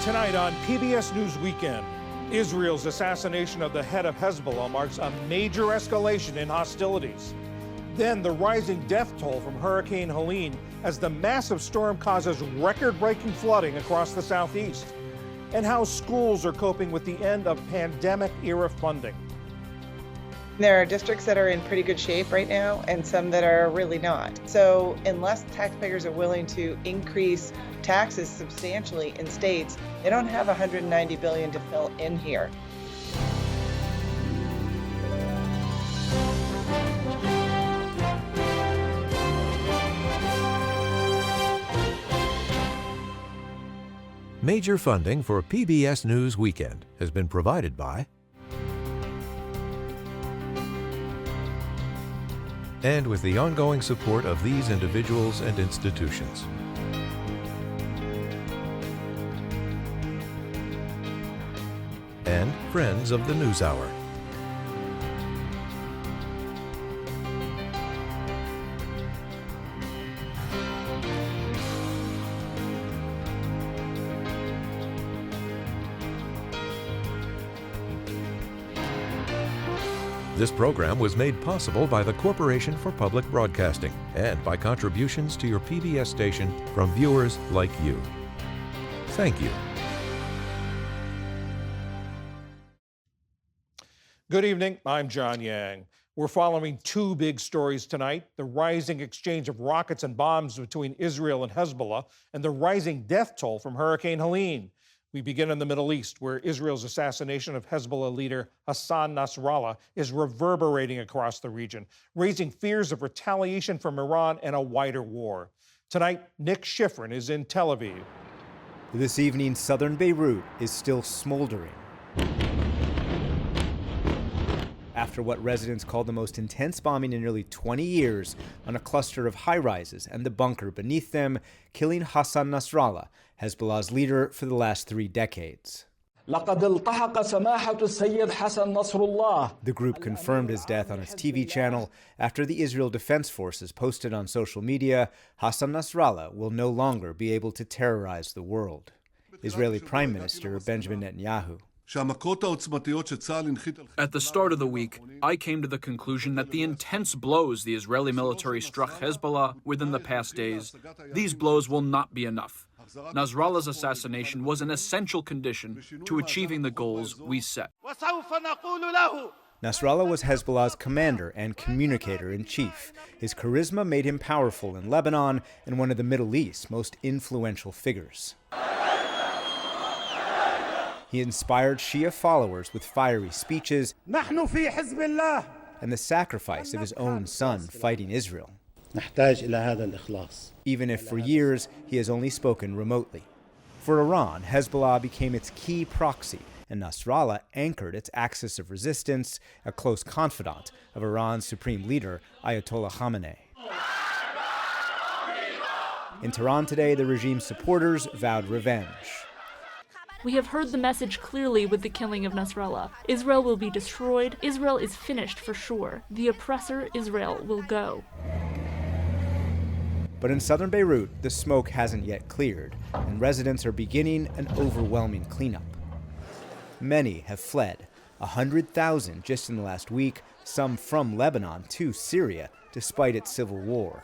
Tonight on PBS News Weekend, Israel's assassination of the head of Hezbollah marks a major escalation in hostilities. Then the rising death toll from Hurricane Helene as the massive storm causes record-breaking flooding across the southeast. And how schools are coping with the end of pandemic-era funding. There are districts that are in pretty good shape right now and some that are really not. So unless taxpayers are willing to increase taxes substantially in states, they don't have $190 billion to fill in here. Major funding for PBS News Weekend has been provided by and with the ongoing support of these individuals and institutions. And friends of the NewsHour. This program was made possible by the Corporation for Public Broadcasting and by contributions to your PBS station from viewers like you. Thank you. Good evening, I'm John Yang. We're following two big stories tonight: the rising exchange of rockets and bombs between Israel and Hezbollah, and the rising death toll from Hurricane Helene. We begin in the Middle East, where Israel's assassination of Hezbollah leader Hassan Nasrallah is reverberating across the region, raising fears of retaliation from Iran and a wider war. Tonight, Nick Schifrin is in Tel Aviv. This evening, southern Beirut is still smoldering after what residents call the most intense bombing in nearly 20 years on a cluster of high-rises and the bunker beneath them, killing Hassan Nasrallah, Hezbollah's leader for the last 3 decades. The group confirmed his death on its TV channel after the Israel Defense Forces posted on social media, Hassan Nasrallah will no longer be able to terrorize the world. Israeli Prime Minister Benjamin Netanyahu. At the start of the week, I came to the conclusion that the intense blows the Israeli military struck Hezbollah within the past days, these blows will not be enough. Nasrallah's assassination was an essential condition to achieving the goals we set. Nasrallah was Hezbollah's commander and communicator-in-chief. His charisma made him powerful in Lebanon and one of the Middle East's most influential figures. He inspired Shia followers with fiery speeches and the sacrifice of his own son fighting Israel, even if for years he has only spoken remotely. For Iran, Hezbollah became its key proxy, and Nasrallah anchored its axis of resistance, a close confidant of Iran's supreme leader, Ayatollah Khamenei. In Tehran today, the regime's supporters vowed revenge. We have heard the message clearly with the killing of Nasrallah. Israel will be destroyed. Israel is finished for sure. The oppressor, Israel, will go. But in southern Beirut, the smoke hasn't yet cleared, and residents are beginning an overwhelming cleanup. Many have fled, 100,000 just in the last week, some from Lebanon to Syria, despite its civil war.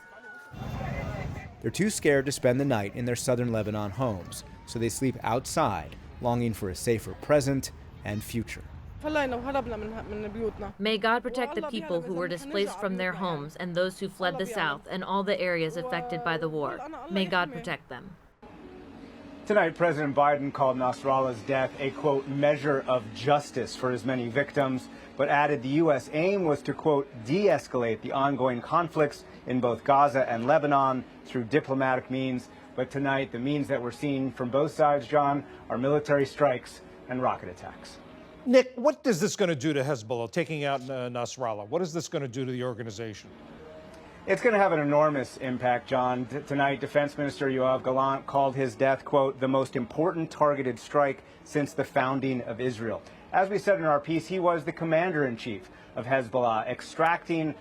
They're too scared to spend the night in their southern Lebanon homes, so they sleep outside, longing for a safer present and future. May God protect the people who were displaced from their homes and those who fled the south and all the areas affected by the war. May God protect them. Tonight, President Biden called Nasrallah's death a, quote, measure of justice for his many victims, but added the U.S. aim was to, quote, de-escalate the ongoing conflicts in both Gaza and Lebanon through diplomatic means. But tonight, the means that we're seeing from both sides, John, are military strikes and rocket attacks. Nick, what is this going to do to Hezbollah, taking out Nasrallah? What is this going to do to the organization? It's going to have an enormous impact, John. Tonight, Defense Minister Yoav Gallant called his death, quote, the most important targeted strike since the founding of Israel. As we said in our piece, he was the commander-in-chief of Hezbollah, extracting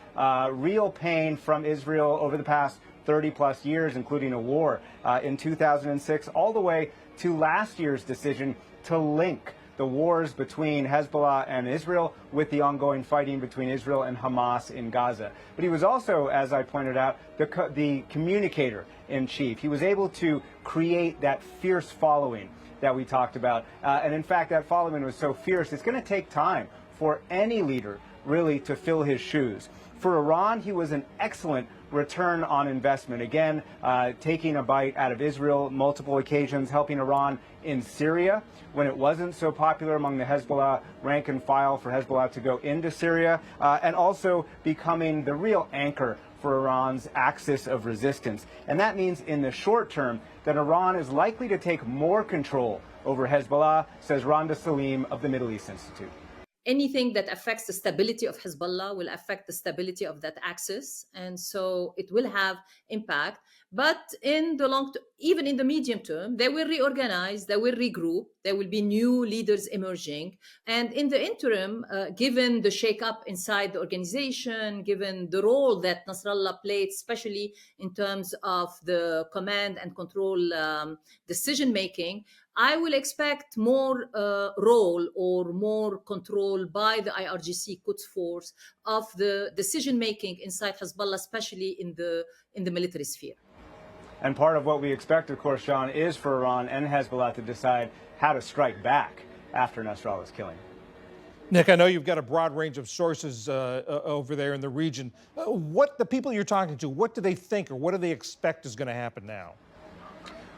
real pain from Israel over the past 30-plus years, including a war in 2006, all the way to last year's decision to link the wars between Hezbollah and Israel with the ongoing fighting between Israel and Hamas in Gaza. But he was also, as I pointed out, the communicator in chief. He was able to create that fierce following that we talked about. And in fact, that following was so fierce, it's going to take time for any leader really to fill his shoes. For Iran, he was an excellent return on investment. Again, taking a bite out of Israel, multiple occasions, helping Iran in Syria when it wasn't so popular among the Hezbollah rank and file for Hezbollah to go into Syria, and also becoming the real anchor for Iran's axis of resistance. And that means in the short term that Iran is likely to take more control over Hezbollah, says Rhonda Salim of the Middle East Institute. Anything that affects the stability of Hezbollah will affect the stability of that axis. And so it will have impact. But in the even in the medium term, they will reorganize, they will regroup, there will be new leaders emerging. And in the interim, given the shakeup inside the organization, given the role that Nasrallah played, especially in terms of the command and control decision-making, I will expect more role or more control by the IRGC Quds force of the decision-making inside Hezbollah, especially in the military sphere. And part of what we expect, of course, John, is for Iran and Hezbollah to decide how to strike back after Nasrallah's killing. Nick, I know you've got a broad range of sources over there in the region. What the people you're talking to, what do they think or what do they expect is going to happen now?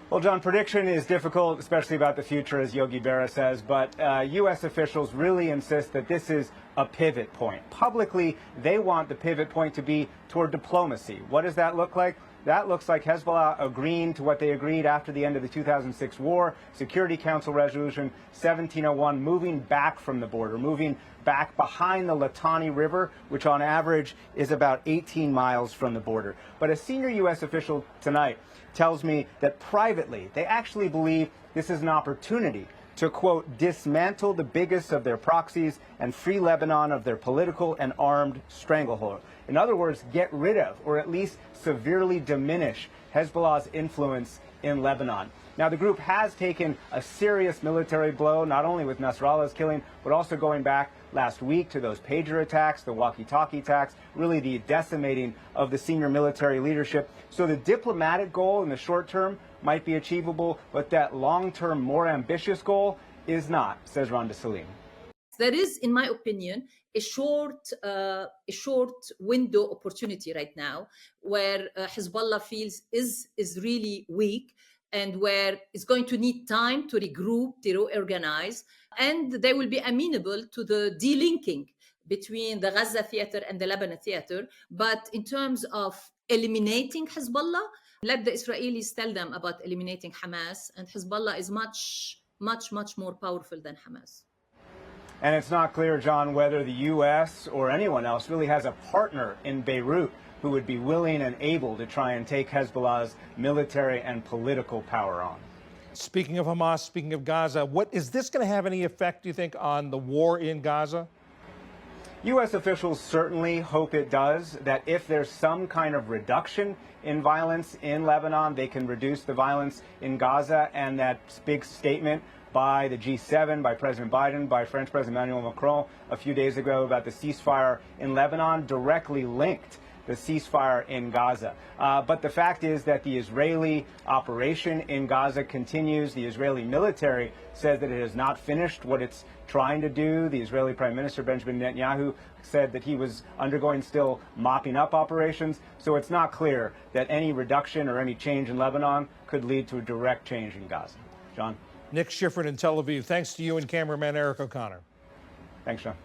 Well, John, prediction is difficult, especially about the future, as Yogi Berra says, but U.S. officials really insist that this is a pivot point. Publicly, they want the pivot point to be toward diplomacy. What does that look like? That looks like Hezbollah agreeing to what they agreed after the end of the 2006 war, Security Council Resolution 1701, moving back from the border, moving back behind the Litani River, which on average is about 18 miles from the border. But a senior U.S. official tonight tells me that privately, they actually believe this is an opportunity to, quote, dismantle the biggest of their proxies and free Lebanon of their political and armed stranglehold. In other words, get rid of, or at least severely diminish, Hezbollah's influence in Lebanon. Now, the group has taken a serious military blow, not only with Nasrallah's killing, but also going back last week to those pager attacks, the walkie-talkie attacks, really the decimating of the senior military leadership. So the diplomatic goal in the short term might be achievable, but that long-term, more ambitious goal is not, says Rhonda Salim. There is, in my opinion, a short window opportunity right now where Hezbollah feels is really weak and where it's going to need time to regroup, to reorganize, and they will be amenable to the delinking between the Gaza theater and the Lebanon theater. But in terms of eliminating Hezbollah, let the Israelis tell them about eliminating Hamas, and Hezbollah is much, much, much more powerful than Hamas. And it's not clear, John, whether the U.S. or anyone else really has a partner in Beirut who would be willing and able to try and take Hezbollah's military and political power on. Speaking of Hamas, speaking of Gaza, is this going to have any effect, do you think, on the war in Gaza? U.S. officials certainly hope it does, that if there's some kind of reduction in violence in Lebanon, they can reduce the violence in Gaza. And that big statement by the G7, by President Biden, by French President Emmanuel Macron a few days ago about the ceasefire in Lebanon directly linked the ceasefire in Gaza. But the fact is that the Israeli operation in Gaza continues. The Israeli military says that it has not finished what it's trying to do. The Israeli Prime Minister Benjamin Netanyahu said that he was undergoing still mopping up operations. So it's not clear that any reduction or any change in Lebanon could lead to a direct change in Gaza. John? Nick Schifrin in Tel Aviv. Thanks to you and cameraman Eric O'Connor. Thanks, John.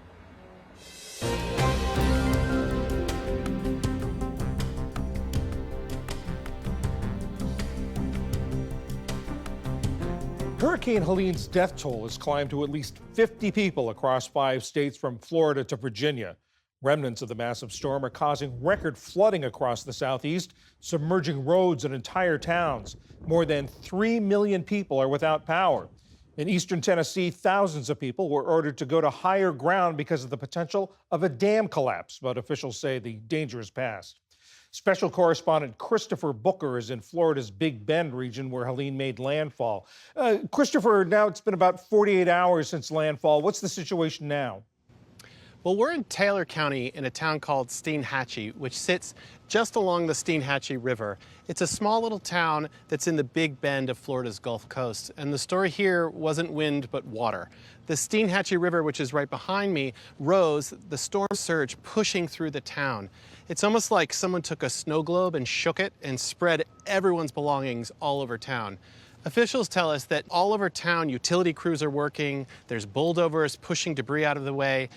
Hurricane Helene's death toll has climbed to at least 50 people across 5 states from Florida to Virginia. Remnants of the massive storm are causing record flooding across the Southeast, submerging roads and entire towns. More than 3 million people are without power. In eastern Tennessee, thousands of people were ordered to go to higher ground because of the potential of a dam collapse, but officials say the danger is past. Special correspondent Christopher Booker is in Florida's Big Bend region where Helene made landfall. Christopher, now it's been about 48 hours since landfall. What's the situation now? Well, we're in Taylor County in a town called Steinhatchee, which sits just along the Steinhatchee River. It's a small little town that's in the Big Bend of Florida's Gulf Coast. And the story here wasn't wind, but water. The Steinhatchee River, which is right behind me, rose, the storm surge pushing through the town. It's almost like someone took a snow globe and shook it and spread everyone's belongings all over town. Officials tell us that all over town, utility crews are working, there's bulldozers pushing debris out of the way.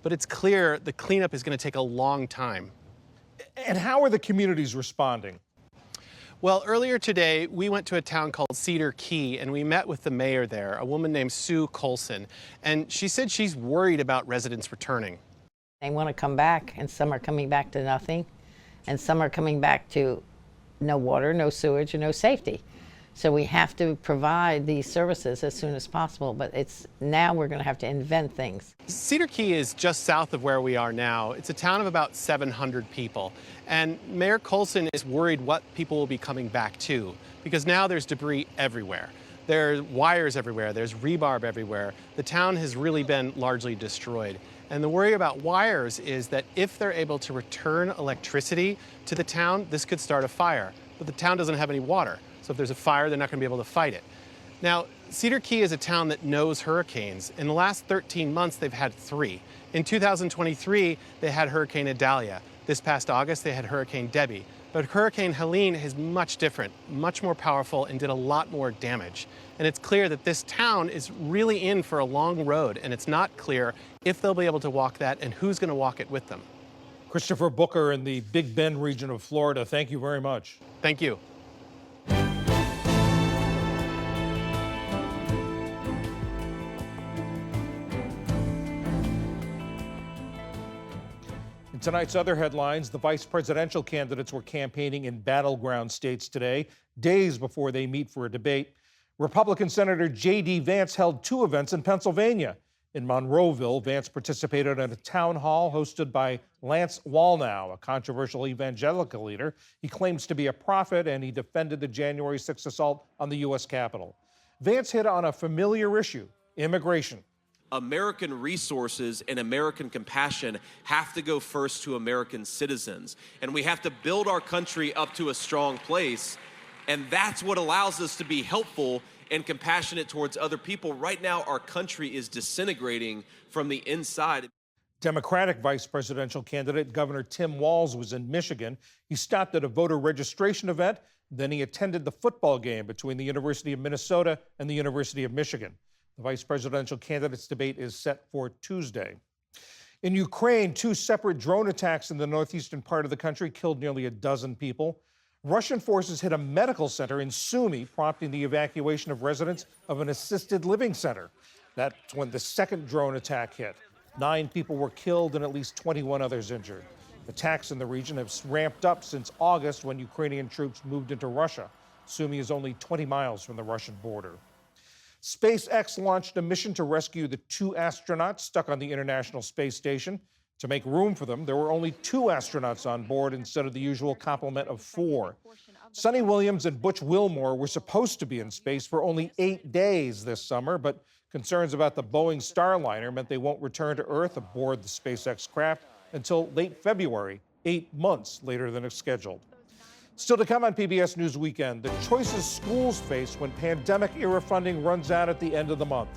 But it's clear the cleanup is going to take a long time. And how are the communities responding? Well, earlier today, we went to a town called Cedar Key, and we met with the mayor there, a woman named Sue Colson. And she said she's worried about residents returning. They want to come back, and some are coming back to nothing, and some are coming back to no water, no sewage, and no safety. So we have to provide these services as soon as possible, but now we're going to have to invent things. Cedar Key is just south of where we are now. It's a town of about 700 people. And Mayor Colson is worried what people will be coming back to, because now there's debris everywhere. There are wires everywhere, there's rebarb everywhere. The town has really been largely destroyed. And the worry about wires is that if they're able to return electricity to the town, this could start a fire. But the town doesn't have any water. So if there's a fire, they're not going to be able to fight it. Now, Cedar Key is a town that knows hurricanes. In the last 13 months, they've had 3. In 2023, they had Hurricane Idalia. This past August, they had Hurricane Debbie. But Hurricane Helene is much different, much more powerful, and did a lot more damage. And it's clear that this town is really in for a long road, and it's not clear if they'll be able to walk that and who's going to walk it with them. Christopher Booker in the Big Bend region of Florida, thank you very much. Thank you. In tonight's other headlines, the vice presidential candidates were campaigning in battleground states today, days before they meet for a debate. Republican Senator J.D. Vance held 2 events in Pennsylvania. In Monroeville, Vance participated in a town hall hosted by Lance Wallnau, a controversial evangelical leader. He claims to be a prophet, and he defended the January 6th assault on the U.S. Capitol. Vance hit on a familiar issue, immigration. American resources and American compassion have to go first to American citizens. And we have to build our country up to a strong place. And that's what allows us to be helpful and compassionate towards other people. Right now, our country is disintegrating from the inside. Democratic vice presidential candidate Governor Tim Walz was in Michigan. He stopped at a voter registration event. Then he attended the football game between the University of Minnesota and the University of Michigan. The vice presidential candidates debate is set for Tuesday. In Ukraine, 2 separate drone attacks in the northeastern part of the country killed nearly a dozen people. Russian forces hit a medical center in Sumy, prompting the evacuation of residents of an assisted living center. That's when the second drone attack hit. 9 people were killed and at least 21 others injured. Attacks in the region have ramped up since August when Ukrainian troops moved into Russia. Sumy is only 20 miles from the Russian border. SpaceX launched a mission to rescue the 2 astronauts stuck on the International Space Station. To make room for them, there were only 2 astronauts on board instead of the usual complement of 4. Sonny Williams and Butch Wilmore were supposed to be in space for only 8 days this summer, but concerns about the Boeing Starliner meant they won't return to Earth aboard the SpaceX craft until late February, 8 months later than scheduled. Still to come on PBS News Weekend, the choices schools face when pandemic-era funding runs out at the end of the month.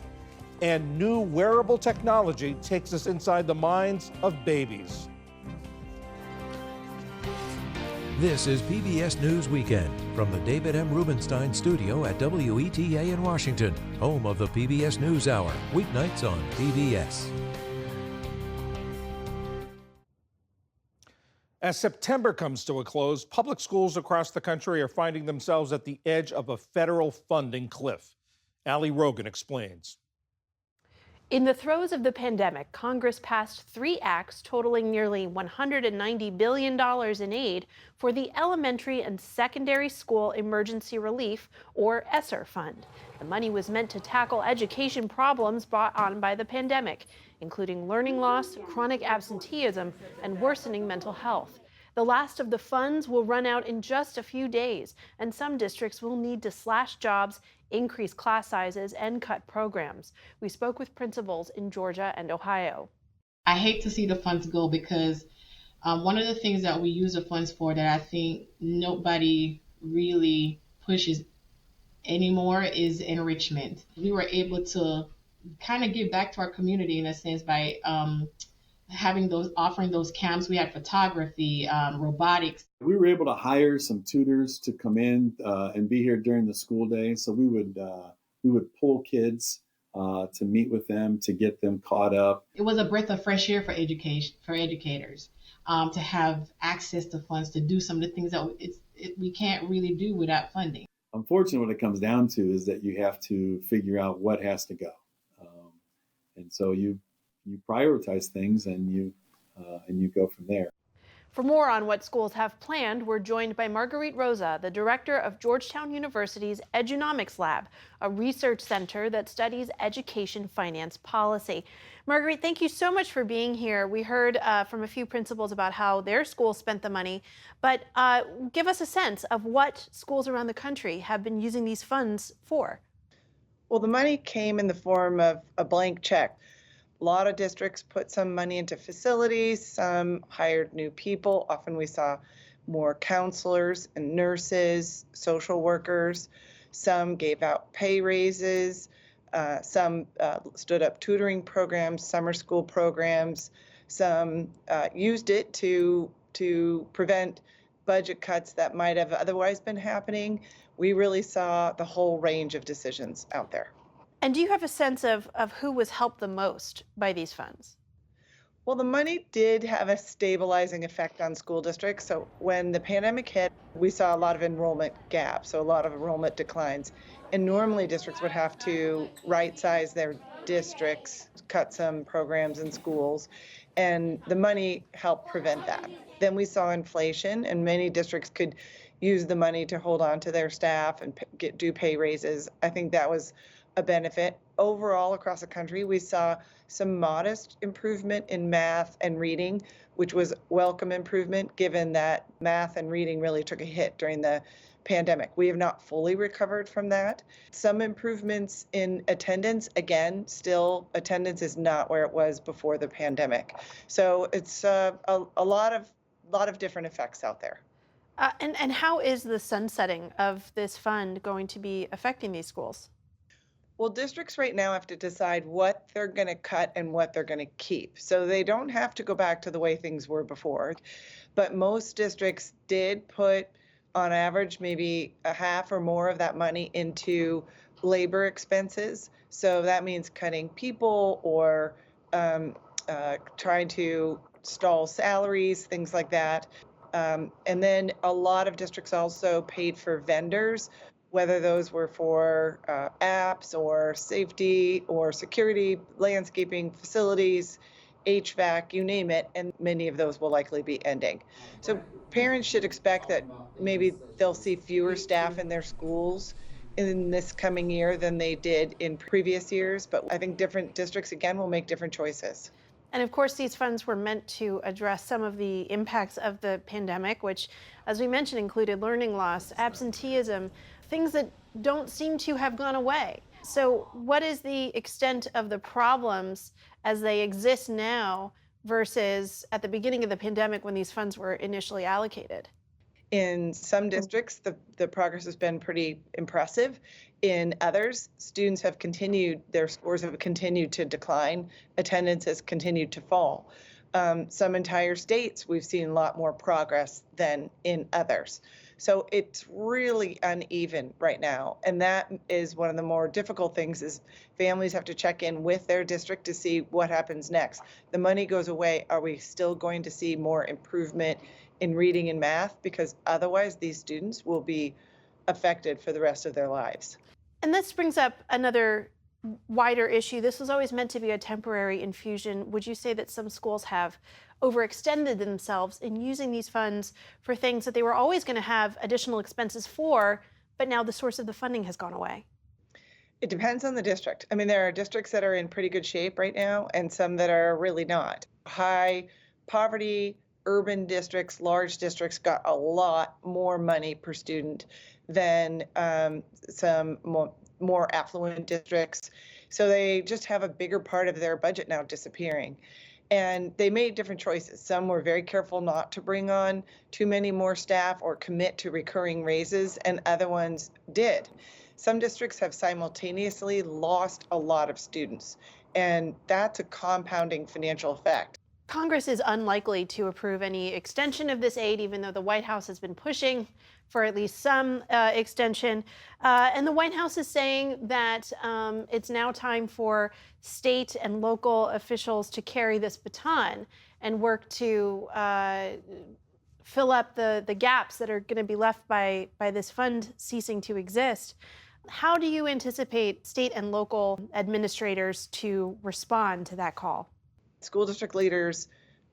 And new wearable technology takes us inside the minds of babies. This is PBS News Weekend from the David M. Rubenstein studio at WETA in Washington, home of the PBS News Hour, weeknights on PBS. As September comes to a close, public schools across the country are finding themselves at the edge of a federal funding cliff. Ali Rogan explains. In the throes of the pandemic, Congress passed 3 acts totaling nearly $190 billion in aid for the Elementary and Secondary School Emergency Relief, or ESSER Fund. The money was meant to tackle education problems brought on by the pandemic, including learning loss, chronic absenteeism, and worsening mental health. The last of the funds will run out in just a few days, and some districts will need to slash jobs, increase class sizes, and cut programs. We spoke with principals in Georgia and Ohio. I hate to see the funds go because one of the things that we use the funds for that I think nobody really pushes anymore is enrichment. We were able to kind of give back to our community in a sense by offering those camps. We had photography, robotics. We were able to hire some tutors to come in and be here during the school day. So we would pull kids to meet with them, to get them caught up. It was a breath of fresh air for educators to have access to funds to do some of the things that we can't really do without funding. Unfortunately, what it comes down to is that you have to figure out what has to go. And so you prioritize things and you go from there. For more on what schools have planned, we're joined by Marguerite Rosa, the director of Georgetown University's Edunomics Lab, a research center that studies education finance policy. Marguerite, thank you so much for being here. We heard from a few principals about how their schools spent the money, but give us a sense of what schools around the country have been using these funds for. Well, the money came in the form of a blank check. A lot of districts put some money into facilities, some hired new people. Often we saw more counselors and nurses, social workers. Some gave out pay raises. Some stood up tutoring programs, summer school programs. Some used it to prevent budget cuts that might have otherwise been happening. We really saw the whole range of decisions out there. And do you have a sense of who was helped the most by these funds? Well, the money did have a stabilizing effect on school districts. So when the pandemic hit, we saw a lot of enrollment gaps, so a lot of enrollment declines. And normally districts would have to right-size their districts, cut some programs in schools, and the money helped prevent that. Then we saw inflation, and many districts could use the money to hold on to their staff and do pay raises. I think that was a benefit. Overall, across the country, we saw some modest improvement in math and reading, which was welcome improvement given that math and reading really took a hit during the pandemic. We have not fully recovered from that. Some improvements in attendance. Again, still attendance is not where it was before the pandemic. So it's a lot of different effects out there. And how is the sunsetting of this fund going to be affecting these schools? Well, districts right now have to decide what they're going to cut and what they're going to keep. So they don't have to go back to the way things were before. But most districts did put, on average, maybe a half or more of that money into labor expenses. So that means cutting people or trying to stall salaries, things like that. And then a lot of districts also paid for vendors, whether those were for apps or safety or security, landscaping, facilities, HVAC, you name it, and many of those will likely be ending. So parents should expect that maybe they'll see fewer staff in their schools in this coming year than they did in previous years, but I think different districts, again, will make different choices. And of course, these funds were meant to address some of the impacts of the pandemic, which, as we mentioned, included learning loss, absenteeism, things that don't seem to have gone away. So what is the extent of the problems as they exist now versus at the beginning of the pandemic when these funds were initially allocated? In some districts, the progress has been pretty impressive. In others, students have continued, their scores have continued to decline. Attendance has continued to fall. Some entire states, we've seen a lot more progress than in others. So it's really uneven right now. And that is one of the more difficult things is families have to check in with their district to see what happens next. The money goes away. Are we still going to see more improvement in reading and math? Because otherwise these students will be affected for the rest of their lives. And this brings up another wider issue. This was always meant to be a temporary infusion. Would you say that some schools have overextended themselves in using these funds for things that they were always going to have additional expenses for, but now the source of the funding has gone away? It depends on the district. I mean, there are districts that are in pretty good shape right now and some that are really not. High poverty, urban districts, large districts got a lot more money per student than some more affluent districts. So they just have a bigger part of their budget now disappearing. And they made different choices. Some were very careful not to bring on too many more staff or commit to recurring raises, and other ones did. Some districts have simultaneously lost a lot of students, and that's a compounding financial effect. Congress is unlikely to approve any extension of this aid, even though the White House has been pushing for at least some extension. And the White House is saying that it's now time for state and local officials to carry this baton and work to fill up the gaps that are going to be left by this fund ceasing to exist. How do you anticipate state and local administrators to respond to that call? School district leaders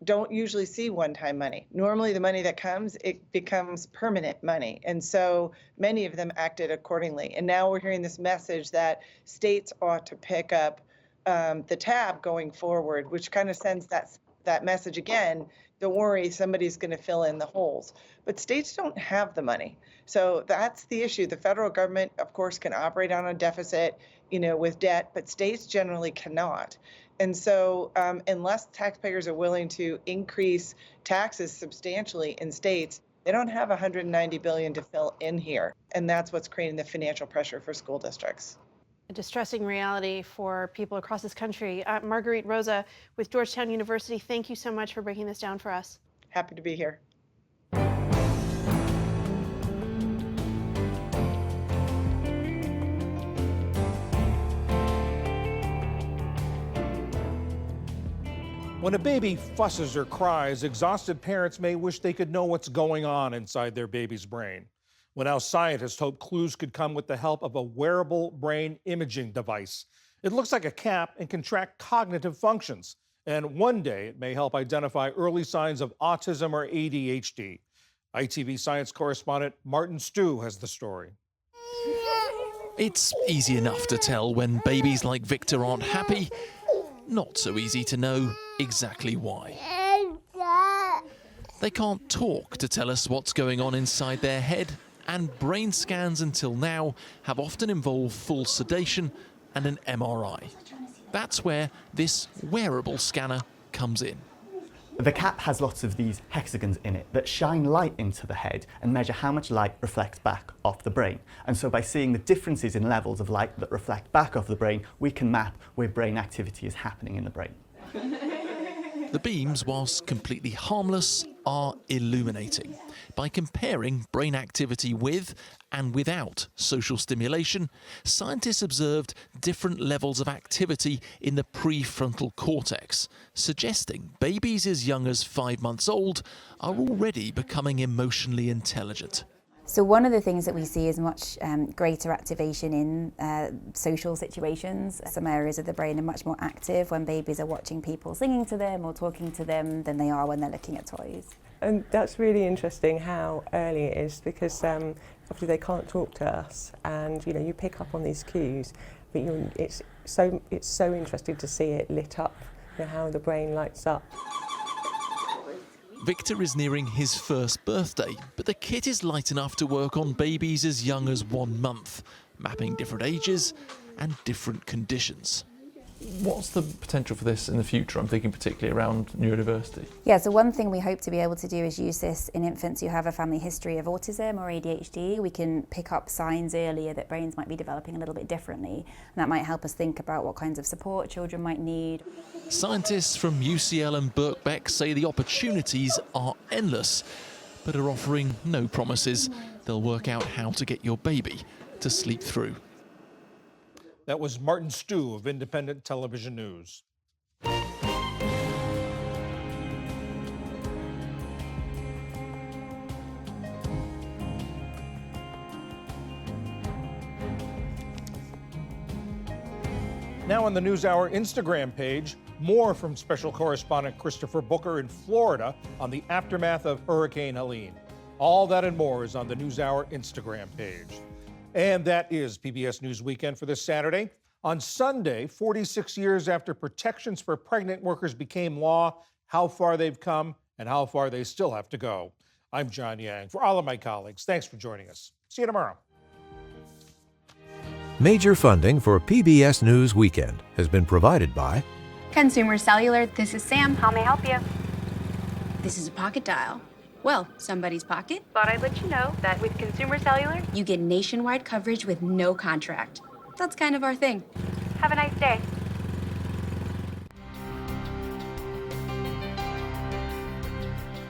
don't usually see one-time money. Normally the money that comes, it becomes permanent money. And so many of them acted accordingly. And now we're hearing this message that states ought to pick up the tab going forward, which kind of sends that message again. Don't worry, somebody's going to fill in the holes. But states don't have the money. So that's the issue. The federal government, of course, can operate on a deficit, with debt, but states generally cannot. And so unless taxpayers are willing to increase taxes substantially in states, they don't have $190 billion to fill in here. And that's what's creating the financial pressure for school districts. A distressing reality for people across this country. Marguerite Rosa with Georgetown University, thank you so much for breaking this down for us. Happy to be here. When a baby fusses or cries, exhausted parents may wish they could know what's going on inside their baby's brain. Well, now scientists hope clues could come with the help of a wearable brain imaging device. It looks like a cap and can track cognitive functions. And one day it may help identify early signs of autism or ADHD. ITV science correspondent Martin Stew has the story. It's easy enough to tell when babies like Victor aren't happy. Not so easy to know exactly why. They can't talk to tell us what's going on inside their head, and brain scans until now have often involved full sedation and an MRI. That's where this wearable scanner comes in. The cap has lots of these hexagons in it that shine light into the head and measure how much light reflects back off the brain. And so by seeing the differences in levels of light that reflect back off the brain, we can map where brain activity is happening in the brain. The beams, whilst completely harmless, are illuminating. By comparing brain activity with and without social stimulation, scientists observed different levels of activity in the prefrontal cortex, suggesting babies as young as 5 months old are already becoming emotionally intelligent. So one of the things that we see is much greater activation in social situations. Some areas of the brain are much more active when babies are watching people singing to them or talking to them than they are when they're looking at toys. And that's really interesting how early it is, because obviously they can't talk to us, and you pick up on these cues, but it's so interesting to see it lit up, how the brain lights up. Victor is nearing his first birthday, but the kit is light enough to work on babies as young as 1 month, mapping different ages and different conditions. What's the potential for this in the future? I'm thinking particularly around neurodiversity. Yeah, so one thing we hope to be able to do is use this in infants who have a family history of autism or ADHD. We can pick up signs earlier that brains might be developing a little bit differently, and that might help us think about what kinds of support children might need. Scientists from UCL and Birkbeck say the opportunities are endless, but are offering no promises they'll work out how to get your baby to sleep through. That was Martin Stew of Independent Television News. Now on the NewsHour Instagram page, more from special correspondent Christopher Booker in Florida on the aftermath of Hurricane Helene. All that and more is on the NewsHour Instagram page. And that is PBS News Weekend for this Saturday. On Sunday, 46 years after protections for pregnant workers became law, how far they've come and how far they still have to go. I'm John Yang. For all of my colleagues, thanks for joining us. See you tomorrow. Major funding for PBS News Weekend has been provided by Consumer Cellular, this is Sam. How may I help you? This is a pocket dial. Well, somebody's pocket. Thought I'd let you know that with Consumer Cellular, you get nationwide coverage with no contract. That's kind of our thing. Have a nice day.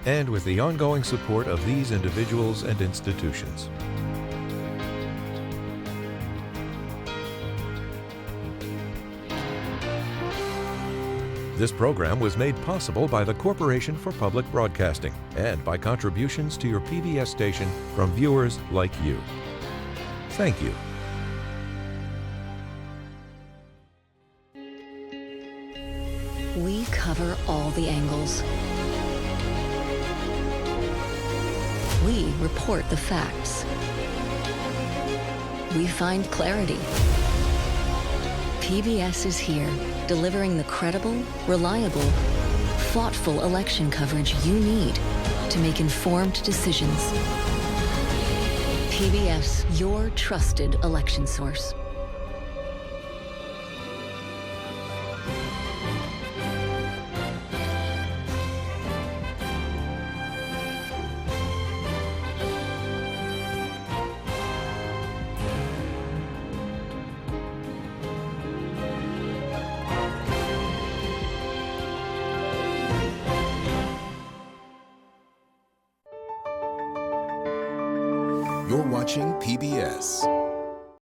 and with the ongoing support of these individuals and institutions. This program was made possible by the Corporation for Public Broadcasting and by contributions to your PBS station from viewers like you. Thank you. We cover all the angles. We report the facts. We find clarity. PBS is here, delivering the credible, reliable, thoughtful election coverage you need to make informed decisions. PBS, your trusted election source. You're watching PBS.